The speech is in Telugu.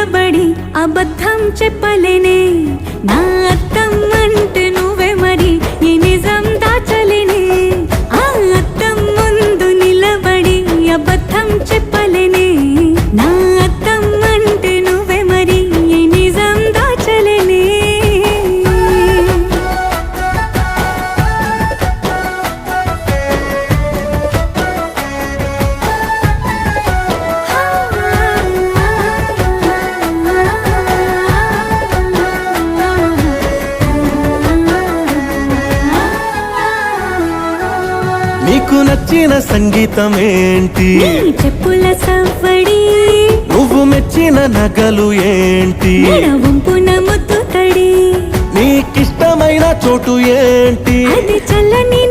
నిలబడి అబద్ధం చెప్పలేనే నా అద్దం అంటే నువ్వే మరి ఈ నిజం దాచలేనే ఆ అద్దం ముందు నిలబడి అబద్ధం చెప్పలేనే నా అద్దం అంటే నువ్వే మరి ఈ నిజం దాచలేనే నీకు నచ్చిన సంగీతం ఏంటి నీ చెప్పుల సవ్వడి నువ్వు మెచ్చిన నగలు ఏంటి వంపున ముద్దు తడి నీకిష్టమైన చోటు ఏంటి అది చల్లని